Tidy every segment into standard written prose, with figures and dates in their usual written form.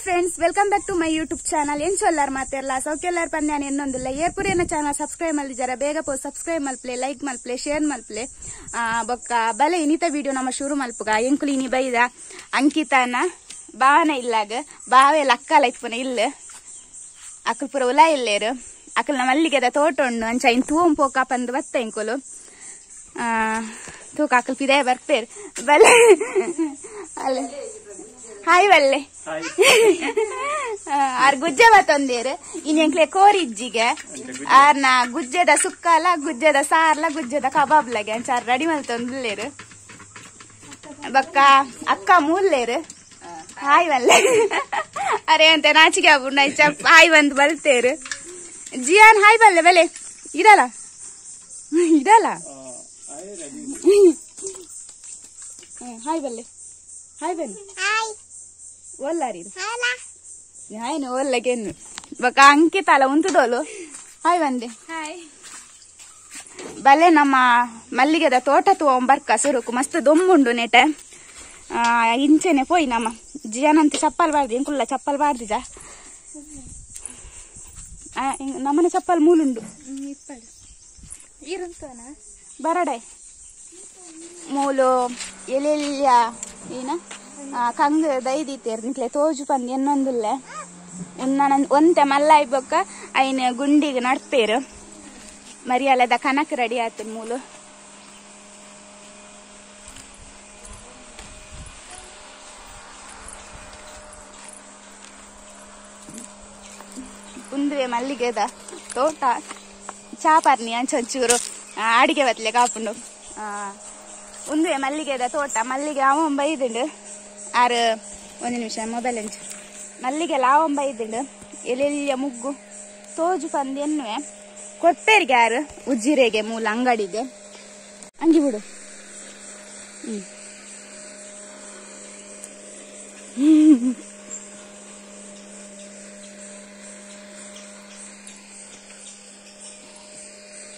Friends, welcome back to my YouTube channel. ಏನ್ ಚೊಲ್ಲಾರ್ ಮಾತೆಲ್ಲ ಸೌಖ್ಯಲ್ಲಾರ ಪಂದ್ಯಾನ ಇನ್ನೊಂದಿಲ್ಲ ಏರ್ಪುರಿನ ಚಾನಲ್ ಸಬ್ಸ್ಕ್ರೈಬ್ ಮಲ್ದಿಜಾರ ಬೇಗ ಪೋ ಸಬ್ಸ್ಕ್ರೈಬ್ ಮಲ್ಪ್ಲೆ, ಲೈಕ್ ಮಲ್ಪ್ಲೆ, ಶೇರ್ ಮಲ್ಪ್ಲೆ. ಬೊಕ್ಕ ಬಲೆ ಇನಿತ ವಿಡಿಯೋ ನಮ್ಮ ಶುರು ಮಲ್ಪುಗ ಎಂಕುಲು ಇನಿ ಬೈದ ಅಂಕಿತಾನ ಬಾವನ ಇಲ್ಲಾಗ ಬಾವೆಲ್ಲ ಅಕ್ಕಲ ಇತ್ಪುನ ಇಲ್ಲ ಅಕ್ಕಲ್ ಪುರ ಉಲ ಇಲ್ಲೇರು ಅಕ್ಕಲ್ನ ಮಲ್ಲಿಗೆದ ತೋಟ ಉಂಡು ಅಂಚ ಇನ್ ತೂಂ ಪೋಕ ಪಂದು ಬತ್ತ ಎಂಕುಲು ತೂಕ ಅಕ್ಕಲ್ ಪಿದೇ ಬರ್ಪೇರು ಬಲೆ ಅಲ್ಲ ಹಾಯ್ ಬಲ್ಲೆ ಆರ್ ಗುಜ್ಜೆ ಬತ್ತೊಂದೇರು ಇನ್ ಎಂಕ್ಲೆ ಕೋರಿಜ್ಜಿಗೆ ಆರ್ನ ಗುಜ್ಜೆದ ಸುಕ್ಕಲ ಗುಜ್ಜೆದ ಸಾರ್ಲ ಗುಜ್ಜೆದ ಕಬಾಬ್ಲಗೆ ಅಂಚಾರ್ ರೆಡಿ ಮಲ್ತೊಂದುಲ್ಲೇರು ಬಕ್ಕ ಅಕ್ಕ ಮೂಲ್ಲೇರು ಹಾಯ್ ಬಲ್ಲೆ ಅರೆ ಅಂತ ನಾಚಿಕೆ ಆಗ್ಬಿಡ್ ನೈಚ ಹಾಯ್ ಬಂದು ಬಲ್ತೇರು ಜಿಯಾನ್ ಹಾಯ್ ಬಲ್ಲೆ ಬಲೆ ಇದಲ್ಲ ಹಾಯ್ ಬಲ್ಲೆ ಹಾಯ್ ಬನ್ನಿ ಒಲ್ಲಾರಿ ಹಾಯ್ನು ಒಲ್ಲಗೆನ್ನು ಬಕ ಅಂಕಿತಲ್ಲ ಉಂತುದೋಲು ಹಾಯ್ ಬಂದೆ ಹಾಯ್ ಬಲೆ ನಮ್ಮ ಮಲ್ಲಿಗೆದ ತೋಟ ತೋಂಬರ್ಕ ಸುರುಕು ಮಸ್ತ್ ದೊಂಬುಂಡು ನೆಟೆ ಇಂಚೆನೆ ಪೋಯಿ ನಮ್ಮ ಜಿಯಾನಂತ ಚಪ್ಪಲ್ ಬಾರ್ದಿ ಎಂಕುಲ್ಲ ಚಪ್ಪಲ್ ಬಾರ್ದಿಜ ನಮ್ಮನೆ ಚಪ್ಪಲ್ ಮೂಲುಂಡು ಬರಡೆ ಮೂಲು ಎಲೆಲ್ಯ ಏನ ಕಂಗ್ ದೈದಿತ್ತೇರು ನಿಕ್ಲೆ ತೋಜು ಪಂದ್ ಎನ್ನೊಂದುಲ್ಲೆ ಒಂತೆ ಮಲ್ಲ ಇಬ್ಬೊಕ್ಕ ಐನ್ ಗುಂಡಿಗೆ ನಡ್ಪೇರು ಮರಿಯಲ್ಲದ ಕನಕ್ ರೆಡಿ ಆಯ್ತು ಮೂಲು ಕುಂದುವೆ ಮಲ್ಲಿಗೆದ ತೋಟ ಚಾಪರ್ನಿ ಅಂಚೊಂಚೂರು ಅಡಿಗೆ ಬತ್ಲೆ ಕಾಪುಂಡು ಉಂದುವೆ ಮಲ್ಲಿಗೆದ ತೋಟ ಮಲ್ಲಿಗೆ ಅವನ್ ಬೈದುಂಡು ಆರು ಒಂದು ನಿಮಿಷ ಮೊಬೈಲ್ ಅಂಚು ಮಲ್ಲಿಗೆ ಲಾವಂಬ ಇದ್ದುಂಡು ಎಲೆಲ್ಯ ಮುಗ್ಗು ತೋಜು ಪಂದು ಎನ್ನುವೆ ಕೊಟ್ಟೇರಿಗೆ ಯಾರು ಉಜ್ಜಿರೆಗೆ ಮೂಲ ಅಂಗಡಿಗೆ ಅಂಗಿ ಬಿಡು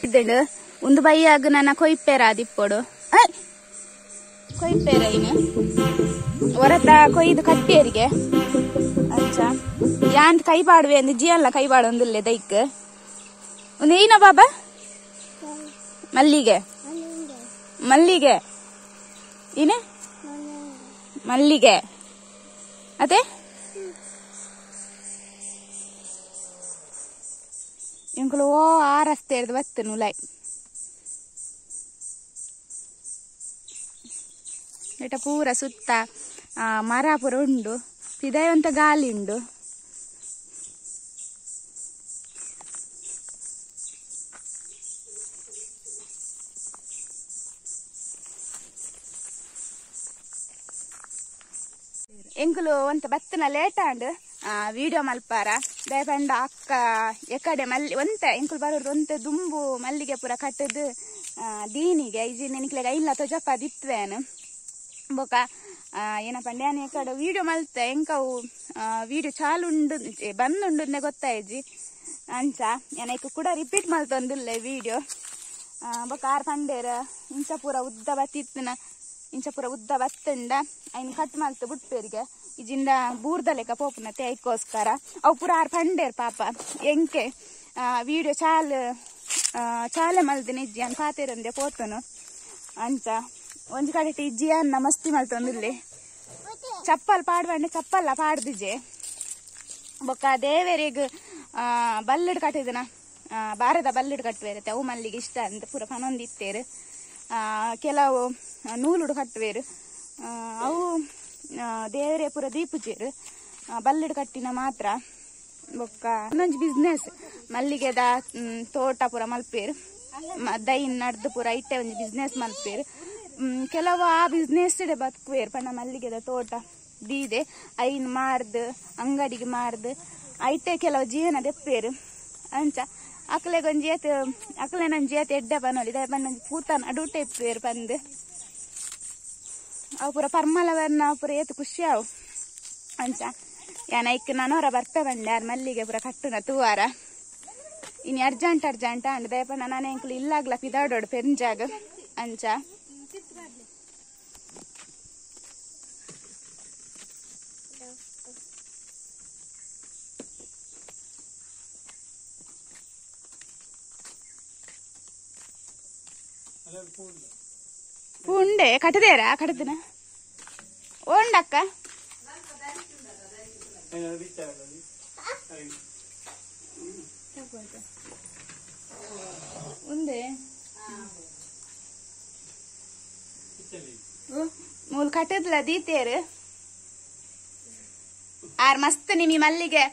ಇದ್ದುಂಡು ಒಂದು ಬೈಯಾಗ ನನ್ನ ಕೊಯ್ಪೇರ ದಿಪ್ಪೋಡು ಕೊಯ್ಪೇರ ಇನ್ನು ಹೊರತ ಕೊಯ್ದು ಕಟ್ಟೇರಿಗೆ ಅಂಚ ಯಾಂತ್ ಕೈ ಪಾಡುವೆ ಅಂದ್ ಜಿಯಲ್ಲ ಕೈ ಪಾಡೊಂದಿಲ್ಲೆ ದೈಕ್ ಒಂದು ಏನ ಬಾಬಾ ಮಲ್ಲಿಗೆ ಮಲ್ಲಿಗೆ ಏನ ಮಲ್ಲಿಗೆ ಅದೇ ಇಂಕಲು ಓ ಆ ರಸ್ತೆ ಹಿಡ್ದು ಬತ್ತು ನುಲಾಯ್ ಏಟ ಪೂರ ಸುತ್ತ ಮರ ಪೂರ ಉಂಡು ಪಿದಾಯವಂತ ಗಾಳಿ ಉಂಡು ಎಂಕುಲು ಒಂತ ಬತ್ತನ ಲೇಟ್ ಆಂಡ್ ವಿಡಿಯೋ ಮಲ್ಪಾರ ದಯಪಂಡ ಅಕ್ಕ ಎಕಡೆ ಮಲ್ಲಿ ಒಂತ ಎಂಕುಲು ಬರೋದು ಒಂತೆ ದುಂಬು ಮಲ್ಲಿಗೆ ಪೂರ ಕಟ್ಟದು ದೀನಿಗೆ ಇಜಿ ನೆನಕ್ಲೆಗ ಇಲ್ಲ ತೊಜಪ್ಪ ದಿತ್ವೇನು ಬೊಕ ಏನಪ್ಪ ಡ್ಯಾನಿ ಎಕಡೆ ವಿಡಿಯೋ ಮಲ್ತೆ ಎಂಕವು ವಿಡಿಯೋ ಚಾಲುಂಡು ಬಂದುಂಡು ಗೊತ್ತಾಯ್ಜಿ ಅಂಚ ಏನಕ್ಕೆ ಕೂಡ ರಿಪೀಟ್ ಮಲ್ತೊಂದಿಲ್ಲ ವಿಡಿಯೋ ಬೊಕ ಆರು ಪಂಡೇರ ಇಂಚ ಪೂರ ಉದ್ದ ಬತ್ತಿತ್ತನ ಇಂಚ ಪೂರ ಉದ್ದ ಬತ್ತಂಡ ಐನ್ ಕಟ್ ಮಲ್ತು ಬಿಟ್ಪೇರಿಗೆ ಇಜಿಂದ ಬೂರ್ದ ಲೆಕ್ಕ ಪೋಪುನತ್ತೆ ಐಕೋಸ್ಕರ ಅವು ಪೂರ ಆರು ಪಂಡೇರ್ ಪಾಪ ಎಂಕೆ ವಿಡಿಯೋ ಚಾಲೆ ಮಲ್ದಿನ ಇಜ್ಜಿ ಅನ್ ಪಾತೇರಂದೆ ಪೋತನು ಅಂಚ ಒಂಜಿ ಕಡೆ ಇಜ್ಜಿ ಅನ್ನ ಮಸ್ತಿ ಮಲ್ತೊಂದಿಲ್ಲಿ ಚಪ್ಪಲ್ ಪಾಡ್ಬಂಡೆ ಚಪ್ಪಲ್ಲ ಪಾಡ್ದಿಜೆ ಬೊಕ್ಕ ದೇವೇರಿಗೆ ಬಲ್ಲಡ್ ಕಟ್ಟಿದನ ಬಾರದ ಬಲ್ಲಡ್ ಕಟ್ಟುವೇರತ್ತೆ ಅವು ಮಲ್ಲಿಗೆ ಇಷ್ಟ ಅಂತ ಪೂರ ಪನೊಂದಿತ್ತೇರು ಕೆಲವು ನೂಲುಡು ಕಟ್ಟುವೇರು ಅವು ದೇವರೇ ಪೂರ ದೀಪುಜೇರು ಬಲ್ಲಡ್ ಕಟ್ಟಿನ ಮಾತ್ರ ಬೊಕ್ಕ ಇನ್ನೊಂದು ಬಿಸ್ನೆಸ್ ಮಲ್ಲಿಗೆದ ತೋಟ ಪೂರ ಮಲ್ಪೇರು ದೈನ್ ನಡ್ದು ಪೂರ ಇಟ್ಟೆ ಒಂದು ಬಿಸ್ನೆಸ್ ಮಲ್ಪೇರು ಕೆಲವು ಆ ಬಿಸ್ನೆಸ್ ಬದುಕುವೇರು ಪಣ್ಣ ಮಲ್ಲಿಗೆದ ತೋಟ ದೀದೆ ಐನ್ ಮಾರ್ದು ಅಂಗಡಿಗೆ ಮಾರ್ದು ಐಟೆ ಕೆಲವು ಜೀವನ ದೆಪ್ಪೇರು ಅಂಚ ಅಕ್ಲೆಗೊಂದು ಅಕ್ಲೆ ನನ್ನ ಜೇತ ಎಡ್ಡೆ ಬನ್ನೋಲಿ ದ ಬಣ್ಣ ಪೂತನ ಅಡುಟೆ ಇಪ್ಪೇರು ಬಂದು ಅವು ಪೂರ ಪರ್ಮಲವನ್ನ ಪೂರ ಏತು ಖುಷಿ ಅವು ಅಂಚ ಯಾನ ಇಕ್ಕ ನಾನೋರ ಬರ್ತಾ ಬಂಡೆ ಯಾರು ಮಲ್ಲಿಗೆ ಪೂರ ಕಟ್ಟುನ ತೂವಾರ ಇನ್ನು ಅರ್ಜೆಂಟ್ ಅಂಡ್ ದಯಪಣ್ಣ ನಾನು ಎಂಕ್ಲು ಇಲ್ಲಾಗ್ಲ ಪಿದಾಡೋಡು ಪೆಂಜಾಗ ಅಂಚ ಪುಂಡೆ ಕಟ್ಟದೇರಾ ಕಟ್ಟದಿನ ಓಂಡಕ್ಕ ఉందే ಮೂಲ್ ಕಟ್ಟದ್ಲ ದೀತೇರು ಆರ್ ಮಸ್ತ್ ನಿಮಿ ಮಲ್ಲಿಗೆ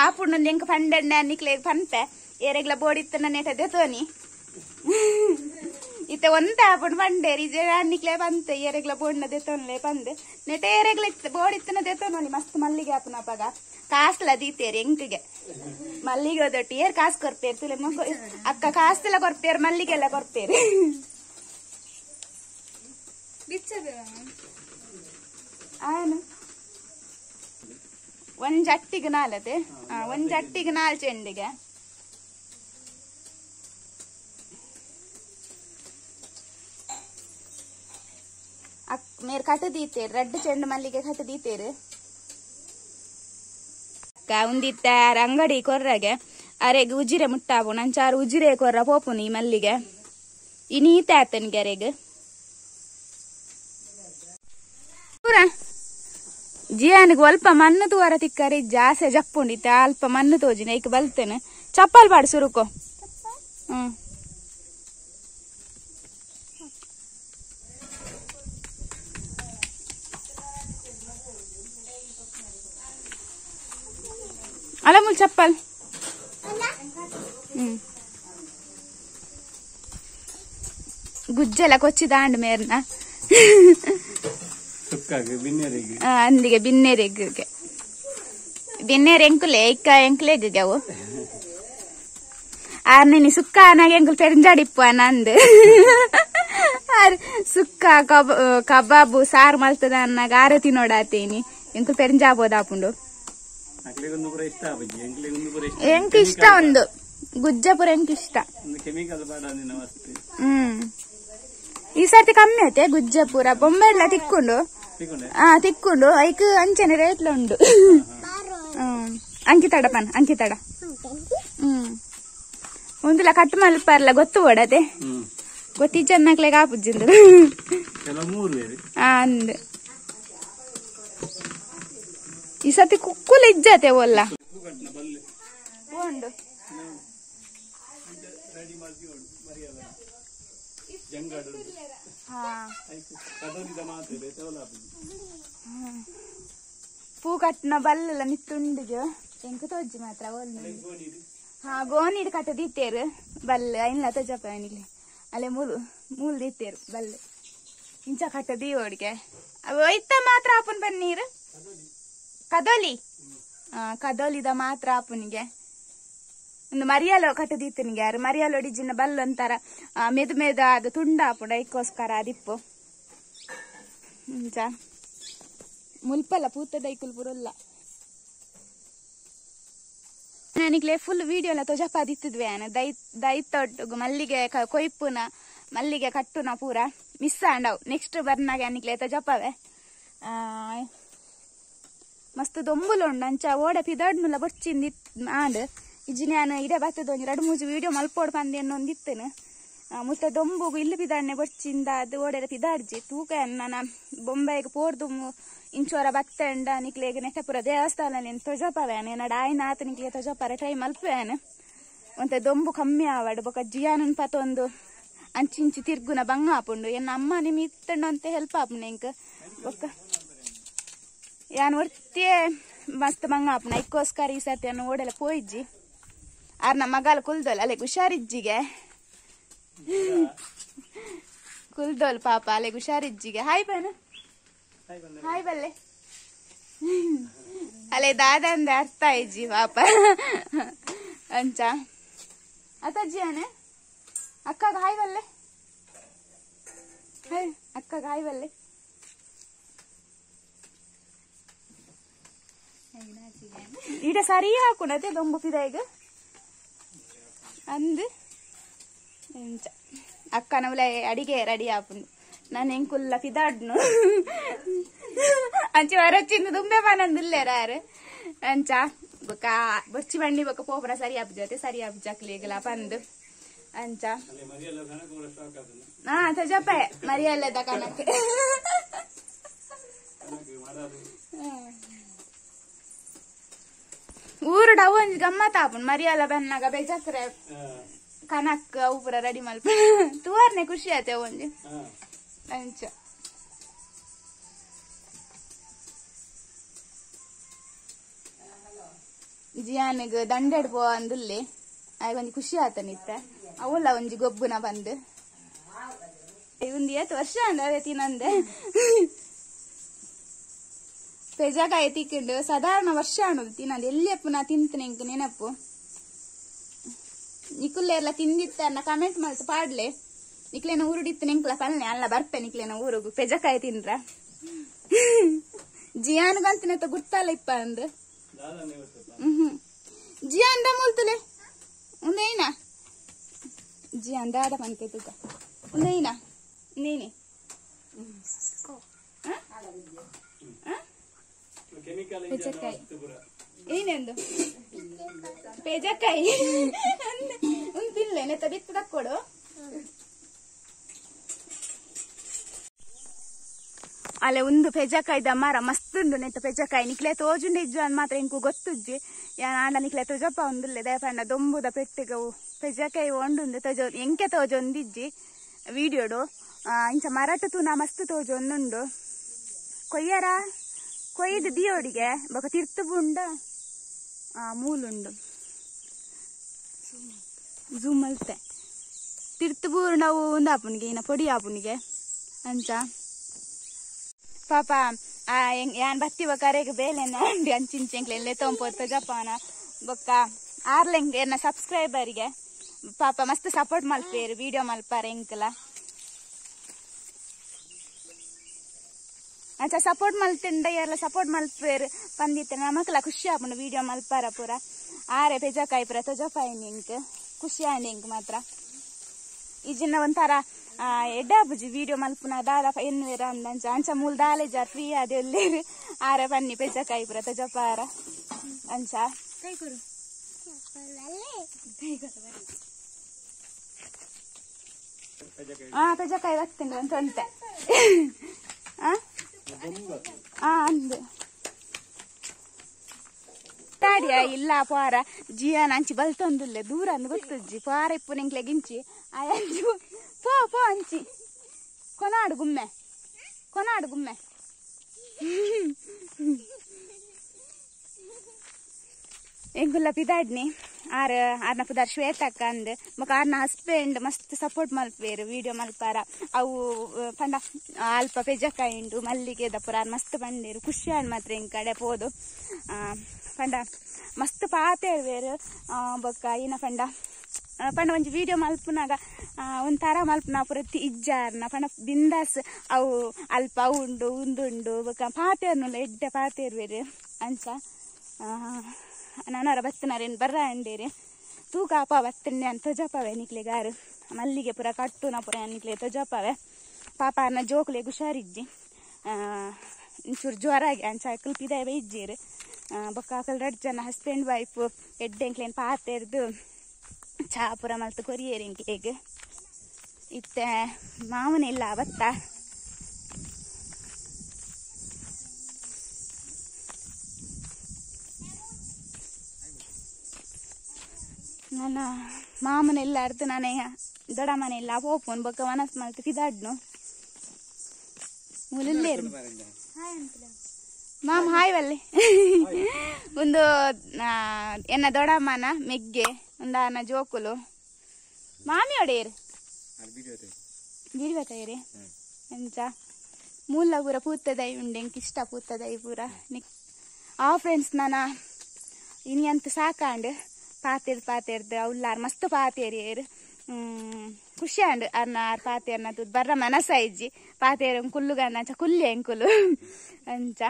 ಆಪುಂಡು ಎಂಕ ಪಂಡೆಣ್ಣೆ ಅನ್ನಿಕ್ಲೆ ಪಂಪೆ ಏರೆಗ್ಲ ಬೋಡಿತ್ತನ ನೆಟ ದೆತೋನಿ ಇತ್ತ ಒಂದ ಆಪುಂಡು ಪಂಡೇರಿ ಅನ್ನಿಕ್ಲೆ ಪಂತೆ ಏರೆಗ್ಲ ಬೋಡ್ನ ದೆತೋನ್ಲೆ ಪಂದೆ ನೆಟ ಏರೆಗ್ಲ ಬೋಡಿತ್ತನ ದೆತೋನೋನಿ ಮಸ್ತ್ ಮಲ್ಲಿಗೆ ಆಪುನ ಪಗ ಕಾಸ್ಲ ದೀತೇರಿ ಎಂಕಿಗೆ ಮಲ್ಲಿಗೆ ದೊಟ್ಟಿ ಏರ್ ಕಾಸು ಕೊರ್ಪೇರು ತುಲೆ ಅಕ್ಕ ಕಾಸ್ತೆಲ್ಲ ಕೊರ್ಪೇರು ಮಲ್ಲಿಗೆಲ್ಲ ಕೊರ್ಪೇರು ಆನು ಒಂದ್ ಜಟ್ಟಿಗೆ ನಾಲದೆ ಒಂದ್ ಜಟ್ಟಿಗೆ 4 ಚೆಂಡಿಗೆ ಮೇರ್ ಕಟ್ಟ ದೀತೇರು 2 ಚೆಂಡು ಮಲ್ಲಿಗೆ ಕಟ್ಟ ದೀತೇರು ಉಂದಿತ್ತಾರ ಅಂಗಡಿ ಕೊರ್ರಗೆ ಅರೆಗ್ ಉಜಿರೆ ಮುಟ್ಟಾಪು ನಂಚಾರು ಉಜಿರೆ ಕೊರ್ರ ಪೋಪುನಿ ಮಲ್ಲಿಗೆ ಇನೀತ ಆತನಿಗೆ ಅರೆಗ್ ಜಿಯಾನಿಗೆ ಅಲ್ಪ ಮಣ್ಣು ತೂವರ ತಿಕ್ಕರಿ ಜಾಸ್ತಿ ಜಪ್ಪುಂಡಿತ್ತ ಅಲ್ಪ ಮಣ್ಣು ತೋಜಿನ ಈಗ ಬಲ್ತೇನೆ ಚಪ್ಪಲ್ ಪಾಡು ಸುರುಕೋ ಅಲ್ಲ ಮುಲ್ ಚಪ್ಪಲ್ ಗುಜ್ಜೆಲ್ಲ ಕೊಚ್ಚಿ ದಾಂಡ್ ಮೇರ್ನ ಅಂದಿಗೆ ಬಿನ್ನೇರೆಗ್ಗೆ ಬಿನ್ನೇರು ಎಂಕುಲೆ ಇಕ್ಕ ಎಂಕ್ಲೆಗ್ಗೆ ಅವು ಆರ್ನಿ ಸುಕ್ಕ ನಾಗ ಎಂಕುಲ್ ಪೆರಂಜಾಡಿಪ್ಪು ನಂದು ಸುಕ್ಕ ಕಬಾಬು ಸಾರು ಮಲ್ತದ ಅನ್ನಾಗ ಆರತಿ ನೋಡಾತೇನಿ ಎಂಕುಲ್ ಪೆರಂಜಾಬೋದಾಪುಂಡು ಎಂಕ್ ಇಷ್ಟ ಒಂದು ಗುಜ್ಜಪುರ ಎಂಕ್ ಇಷ್ಟ ಈ ಸರ್ತಿ ಕಮ್ಮಿ ಐತೆ ಗುಜ್ಜಪುರ ಬೊಂಬೆ ಎಲ್ಲ ತಿಕ್ಕೊಂಡು ಐಕ್ ಅಂಚನೆ ರೇಟ್ಲ ಉಂಡು ಅಂಕಿತಡ ಪನ್ ಅಂಕಿತಡ ಒಂದಿಲ್ಲ ಕಟ್ಟು ಮಲ್ಪರ್ಲ ಗೊತ್ತು ಓಡದೆ ಗೊತ್ತಿ ಚೆನ್ನಾಗ್ಲೆ ಕಾಪುಜ್ಜಿಂದು ಅಂದ್ ಈ ಸರ್ತಿ ಕುಕ್ಕುಲ ಇಜ್ಜತೆ ಒಲ್ಲ ಉಂಡು ಪೂ ಕಟ್ಟಿನ ಬಲ್ಲೆಲ್ಲ ನಿತ್ತುಂಡಿಗೆ ಎಂಕ ತೊಜ್ಜಿ ಮಾತ್ರ ಗೋಣಿಡ್ ಕಟ್ಟ ದೀತೇರು ಬಲ್ಲೆ ಇಲ್ಲ ತೊಜ್ಜಪ್ಪ ಅವನಿಗೆ ಅಲ್ಲೇ ಮೂಲ್ ದೀತೇರು ಬಲ್ಲೆ ಇಂಚ ಕಟ್ಟ ದೀವೋಡಿಗೆ ಒಯ್ತ ಮಾತ್ರ ಆಪುನ್ ಬನ್ನೀರು ಕದೋಲಿ ಕದೋಲಿದ ಮಾತ್ರ ಆಪುನಿಗೆ ಒಂದು ಮರಿಯಾಲೋ ಕಟ್ಟದೀತನಿಗೆ ಯಾರು ಮರಿಯಾಲೋ ಡಿಜಿನ ಬಲ್ಲು ಅಂತಾರ ಮೆದು ಮೆದು ಅದು ತುಂಡ ಆಪುಂಡ ಐಕೋಸ್ಕರ ಅದಿಪ್ಪು ಮುಲ್ಪಲ್ಲ ಪೂತದ ಐಕುಲ್ ಪುರಲ್ಲ ನನಗೆ ಫುಲ್ ವಿಡಿಯೋ ಎಲ್ಲ ತೊಜಪ್ಪ ದಿತ್ತಿದ್ವಿ ದೈತೊಟ್ಟು ಮಲ್ಲಿಗೆ ಕೊಯ್ಪುನ ಮಲ್ಲಿಗೆ ಕಟ್ಟುನ ಪೂರ ಮಿಸ್ ಆಂಡವ್ ನೆಕ್ಸ್ಟ್ ಬರ್ನಾಗೆ ಅನಿಕ್ಲೆ ತೊಜಪ್ಪವೆ ಮಸ್ತ್ ದೊಂಬುಲುಂಡು ಅಂಚ ಓಡ ಪಿದಾಡ್ನುಲ್ಲ ಬೊಚ್ಚಿಂದಿ ಆಂಡ್ ಇಜ್ಜಿ ನಾನು ಇಡೇ ಬರ್ತದ 2-3 ವಿಡಿಯೋ ಮಲ್ಪೋಡ್ ಪಂದೆ ಅನ್ನೊಂದಿತ್ತೇನು ಮುತ್ತ ದೊಂಬುಗು ಇಲ್ಲಿ ಪಿದಾಡ್ನೆ ಬೊಚ್ಚಿಂದ ಅದು ಓಡೆರ ಪಿದಾಡ್ಜಿ ತೂಕ ನನ್ನ ಬೊಂಬೈಗೆ ಪೋರ್ದು ಇಂಚೋರ ಬತ್ತಂಡ ನಿಕ್ಲೆಗೆ ನೆಟ್ಟಪುರ ದೇವಸ್ಥಾನ ತೊಜಪವೇನು ನಡ ಆಯ್ನ ಆತ ನಿಕ್ಲೆ ತೊಜಪರ ಟ್ರೈ ಮಲ್ಪವೇನು ಒಂತ ದೊಂಬು ಕಮ್ಮಿ ಆವಡ್ ಬೊಕ ಜಿಯಾನನ್ ಪತ್ತೊಂದು ಅಂಚಿಂಚಿ ತಿರ್ಗುನ ಬಂಗ ಆಪುಂಡು ಎನ್ನ ಅಮ್ಮ ನಿಮ್ ಇತ್ತಂಡು ಅಂತ ಹೆಲ್ಪ್ ಆಪುಂಡು ಎಂಕ ಬೊಕ್ಕ ಯಾನ್ ಒರ್ತಿಯೇ ಮಸ್ತ್ ಬಂಗ ಆಪುನ ಐಕ್ಕೋಸ್ಕರ ಈ ಸರ್ತಿ ಅನ್ನ ಓಡೆಲ್ಲ ಪೋಯಿಜ್ಜಿ ಆರ್ ನಮ್ಮ ಮಗಾಲ ಕುಲ್ದೋಲ್ ಅಲೆ ಹುಷಾರಿಜ್ಜಿಗೆ ಕುಲ್ದೋಲ್ ಪಾಪ ಅಲೆ ಹುಷಾರಿಜ್ಜಿಗೆ ಹಾಯ್ ಬನ ಹಾಯ್ ಬಲ್ಲೆ ಅಲೆ ದಾದಂದೆ ಅರ್ಥ ಇಜ್ಜಿ ಪಾಪ ಅಂಚ ಅತ್ತಜ್ಜಿ ಆನೆ ಅಕ್ಕಗ ಹಾಯ್ ಬಲ್ಲೆ ಅಕ್ಕಗ ಹಾಯ್ ಬಲ್ಲೆ ಈಡ ಸರಿ ಹಾಕುಣತೆ ದೊಂಬುಪಿದ ಈಗ ಅಂದ್ ಎಂಚ ಅಕ್ಕನ ಉಲ ಅಡಿಗೆ ರೆಡಿ ಆಪುಂಡು ನಾನು ಎಂಕುಲ್ಲ ಪಿದಾಡ್ನು ಅಂಚ ಹೊರಚ್ಚಿಂದು ದುಂಬೆ ಪಾನಂದಿಲ್ಲೇರಾರು ಅಂಚ ಬೊಕ್ಕ ಬೊಚ್ಚಿ ಬಂಡಿ ಬೊಕ್ಕ ಪೋಪರ ಸರಿ ಆಪುಜತೆ ಸರಿ ಆಪುಜಕ್ಲಿಗಲ ಪಂದು ಅಂಚ ಹಾ ತಜಪ್ಪ ಮರಿಯಲ್ಲದ ಕನಕ್ಕೆ ಊರು ಡವ್ ಒಂಜಿ ಗಮ್ಮತ್ ಆಪುಂಡು ಮರಿಯಲ್ಲ ಬೆನ್ನಾಗ ಬೇಜಾಕ್ರೆ ಕನಕ್ ಅವು ಪೂರ ರೆಡಿ ಮಲ್ಪ ತೂವರ್ನೆ ಖುಷಿ ಆಯ್ತೆ ಒಂಜಿ ಅಂಚ ಜಿಯಾನಿಗ್ ದಂಡೆಡ್ ಪೋ ಅಂದುಲ್ಲೆ ಆಗ ಒಂಜಿ ಖುಷಿ ಆತ ನಿತ್ತ ಅವಲ್ಲ ಒಂಜಿ ಗೊಬ್ಬುನ ಬಂದು ಒಂದು 8 ವರ್ಷ ಅಂದ ಅದೇ ತಿನ್ನಂದೆ ಪೆಜಾಕಾಯಿ ತಿಕ್ಕಿಂಡು ಸಾಧಾರಣ ವರ್ಷ ಅನ್ನೋದು ತಿನ್ನದು ಎಲ್ಲಿಯಪ್ಪು ನಾ ತಿಂತನೆ ಇಂಕ ನೆನಪು ನಿಕುಲ್ಲೆ ಎಲ್ಲ ತಿಂದಿತ್ತ ಅನ್ನ ಕಮೆಂಟ್ ಮಾಡ್ತು ಪಾಡ್ಲೆ ನಿಕ್ಲೇನ ಊರುಡಿತ್ತು ನಿಂಕ್ಲ ಪಲ್ನೆ ಅಲ್ಲ ಬರ್ಪೆ ನಿಕ್ಲೇನ ಊರುಗು ಪೆಜಕಾಯಿ ತಿನ್ರ ಜಿಯಾನ್ಗಂತನೆತ್ತ ಗುರ್ತಲ್ಲ ಇಪ್ಪ ಅಂದ್ ಜಿಯಾನ್ ದಮೂಲ್ತುಲೆ ಉಂದೇನ ಜಿಯಾನ್ ದಾದ ಪಂತೆ ತುಕ ಉಂದೇನ ನೀನೆ ಪೆಜಕಾಯಿ ಏನೆಂದು ಪೆಜಕಾಯಿ ಒಂದು ತಿನ್ಲೆ ನೆತ್ತ ಬಿತ್ತು ತಕ್ಕೊಡು ಅಲ್ಲೇ ಒಂದು ಪೆಜಕಾಯ್ದ ಮರ ಮಸ್ತುಂಡು ನೆತ್ತ ಪೆಜಕಾಯಿ ನಿಕ್ಲೆ ತೋಜುಂಡು ಇಜ್ಜು ಅಂದ್ ಮಾತ್ರ ಇಂಕು ಗೊತ್ತುಜ್ಜಿ ಆಂಡ ನಿಕ್ಲೆ ತೋಜಪ್ಪ ಒಂದುಲ್ಲೆ ದಯಪಂಡ ದೊಂಬುದ ಪೆಟ್ಟಿಗವು ಪೆಜಕಾಯಿ ಒಂಡುಂದು ತೋಜೋ ಎಂಕೆ ತೋಜೊಂದಿಜ್ಜಿ ವಿಡಿಯೋಡು ಇಂಚ ಮರಟ ತೂನ ಮಸ್ತ್ ತೋಜೊಂದುಂಡು ಕೊಯ್ಯರ ಕೊಯ್ದು ದಿಯೋಡಿಗೆ ಬೊಕ ತಿರ್ತು ಬುಂಡ ಮೂಲುಂಡು ಝೂಮ್ ಅಲ್ತೆ ತಿರ್ತು ಬೂರು ನಾವು ಒಂದು ಆಪುನಿಗೆ ಇನ್ನ ಪೊಡಿ ಆಪುನಿಗೆ ಅಂಚ ಪಾಪ ಯಾನ್ ಬತ್ತಿವ ಕರೆಗೆ ಬೇಲೆ ಅಂಡಿ ಅಂಚಿಂಚೆಂಕ್ಲೆ ತೊಂಪೋದು ಜಪಾನ ಬೊಕ್ಕ ಆರ್ಲೆಂಗೆ ಎನ್ನ ಸಬ್ಸ್ಕ್ರೈಬರ್ಗೆ ಪಾಪ ಮಸ್ತ್ ಸಪೋರ್ಟ್ ಮಲ್ಪೇರು ವಿಡಿಯೋ ಮಲ್ಪಾರ ಎಂಕಲ ಅಂಚ ಸಪೋರ್ಟ್ ಮಲ್ತಿಂಡ ಎಲ್ಲ ಸಪೋರ್ಟ್ ಮಲ್ಪೇರು ಪಂದಿತ್ತ ನಮಕ್ಲ ಖುಷಿ ಆಪುಂಡು ವಿಡಿಯೋ ಮಲ್ಪಾರ ಪೂರ ಆರೆ ಪೆಜಕಾಯಿ ಪೂರ ತೊಜಪಾಯಿನಿ ಇಂಕ್ ಖುಷಿ ಆಂಡಿ ಇಂಕ್ ಮಾತ್ರ ಈಜಿನ ಒಂಥರ ಎಡ್ಡಾಬುಜಿ ವಿಡಿಯೋ ಮಲ್ಪುನ ದಾದ ಎನ್ನುವೇರ ಅಂದಂಚ ಅಂಚ ಮೂಲ ದಾಲೆ ಜಾರ್ ಫ್ರೀ ಅದೆಲ್ಲೇರು ಆರೆ ಪನ್ನಿ ಪೆಜಕಾಯಿ ಪೂರ ತೊಜಪಾರ ಅಂಚ ಪೆಜಕಾಯಿ ಬತ್ತಿಂಡು ಒಂದು ಸೊಂತೆ ಅಂದು ತಾಡಿಯ ಇಲ್ಲ ಪಾರ ಜಿಯಾನ ಅಂಚಿ ಬಲ್ತೊಂದುಲ್ಲೆ ದೂರ ಅಂದು ಗೊತ್ತಜ್ಜಿ ಪಾರ ಇಪ್ಪು ನಿಂಕ್ಲೆ ಗಿಂಚಿ ಅಂಚಿ ಪೋ ಪೋ ಅಂಚಿ ಕೊನಾಡು ಗುಮ್ಮೆ ಎಂಗುಲ್ಲ ಪಿದಾಡ್ನಿ ಆರ್ನ ಪುದಾರ್ ಶ್ವೇತಕ್ಕ ಅಂದ್ ಬೊಕ ಆರ್ನ ಹಸ್ಬೆಂಡ್ ಮಸ್ತ್ ಸಪೋರ್ಟ್ ಮಲ್ಪೇರು ವಿಡಿಯೋ ಮಲ್ಪಾರ ಅವು ಪಂಡ ಅಲ್ಪ ಪೆಜಕಾಯಿ ಉಂಡು ಮಲ್ಲಿಗೆದ ಪುರ ಮಸ್ತ್ ಪಂಡೇರು ಖುಷಿ ಆಡ್ ಮಾತ್ರ ಇಂಗ್ ಕಡೆ ಪೋದು ಪಂಡ ಮಸ್ತ್ ಪಾತೇರ್ವೇರು ಬೊಕ್ಕ ಇನ್ನ ಪಂಡ ಒಂಜಿ ವಿಡಿಯೋ ಮಲ್ಪುನಾಗ ಒಂಥರ ಮಲ್ಪುನ ಪೂರ ಇಜ್ಜಾರ್ನ ಪಂಡ ಬಿಂದಾಸ್ ಅವು ಅಲ್ಪ ಅವು ಉಂಡು ಉಂದುಂಡು ಬೊಕ್ಕ ಪಾತೇರ್ನುಲ್ಲ ಎಡ್ಡೆ ಪಾತೇರ್ವೇರು ಅಂಚ ನಾನವರ ಬತ್ತನಾರೇನು ಬರ್ರ ಅಂಡೇರಿ ತೂಕ ಅಪ್ಪ ಬತ್ತಂಡೆ ಅಂತ ತೊಜಪವೆ ನಿಕ್ಲೆಗಾರು ಮಲ್ಲಿಗೆ ಪೂರ ಕಟ್ಟುನ ಪೂರ ನಿಕ್ಲೆ ತೊಜಪವೆ ಪಾಪ ಅನ್ನ ಜೋಕ್ಲೆ ಹುಷಾರಿಜ್ಜಿ ಇಂಚೂರು ಜ್ವರಾಗಿ ಅಂಚ ಕಲ್ಪಿದಾವೆ ಇಜ್ಜೀರು ಬೊಕ್ಕ ಅಕಲ್ 2 ಜನ ಹಸ್ಬೆಂಡ್ ವೈಫ್ ಎಡ್ಡೆಂಕ್ಲೇನು ಪಾತೆರ್ದು ಚಾ ಪೂರ ಮಲ್ತು ಕೊರಿಯರಿಂಗ್ ಹೇಗೆ ಇತ್ತೆ ಮಾವನಿಲ್ಲ ಬತ್ತ ನನ್ನ ಮಾಮನೆಲ್ಲ ಅರ್ದು ನಾನೇ ದೊಡ್ಡ ಮನೆಯಲ್ಲ ಹೋಪುನ್ ಬೊಕ್ಕ ಮನಸ್ ಮಲ್ತು ಫಿದಾಡ್ನು ಮೂಲೇರು ಮಾಮ ಹಾಯ್ ವಲ್ಲೆ ಒಂದು ಎನ್ನ ದೊಡ್ಡಮ್ಮನ ಮೆಗ್ಗೆ ಒಂದಾನ ಜೋಕುಲು ಮಾಮಿ ಒಡೆಯರು ಬೀಳ್ವತೈರಿ ಎಂಚ ಮೂಲ ಪೂರ ಪೂತದೈ ಉಂಡೆ ಎಂಕ್ ಇಷ್ಟ ಪೂತದೈ ಪೂರ ಫ್ರೆಂಡ್ಸ್ ನಾನ ಇನಿ ಅಂತ ಸಾಕಾಂಡ್ ಪಾತೆರ್ದು ಅವ್ಲಾರ್ ಮಸ್ತ್ ಪಾತೇರಿಯರು ಖುಷಿ ಅಂಡ್ ಅರ್ನ ಪಾತೇರ್ನ ತೂದ್ ಬರ್ರ ಮನಸ ಇಜ್ಜಿ ಪಾತೇರು ಕುಲ್ಲುಗನ್ನ ಅಂಚ ಕುಲ್ಲಿ ಎಂಕುಲು ಅಂಚ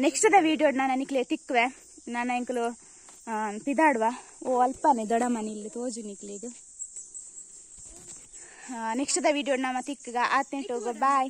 ನೆಕ್ಸ್ಟ್ ದ ವಿಡಿಯೋ ನಾನು ನಿಕ್ಲೆ ತಿಕ್ವೆ ನಾನು ಎಂಕುಲು ಪಿದಾಡುವ ಅಲ್ಪನೇ ದೊಡ್ಡ ಮನೆ ಇಲ್ಲಿ ತೋಜು ನಿಕ್ಲಿಗೆ ನೆಕ್ಸ್ಟ್ ದ ವಿಡಿಯೋ ನಮ್ಮ ತಿಕ್ಕಗ ಆತ್ನೆಂಟು ಬಾಯ್.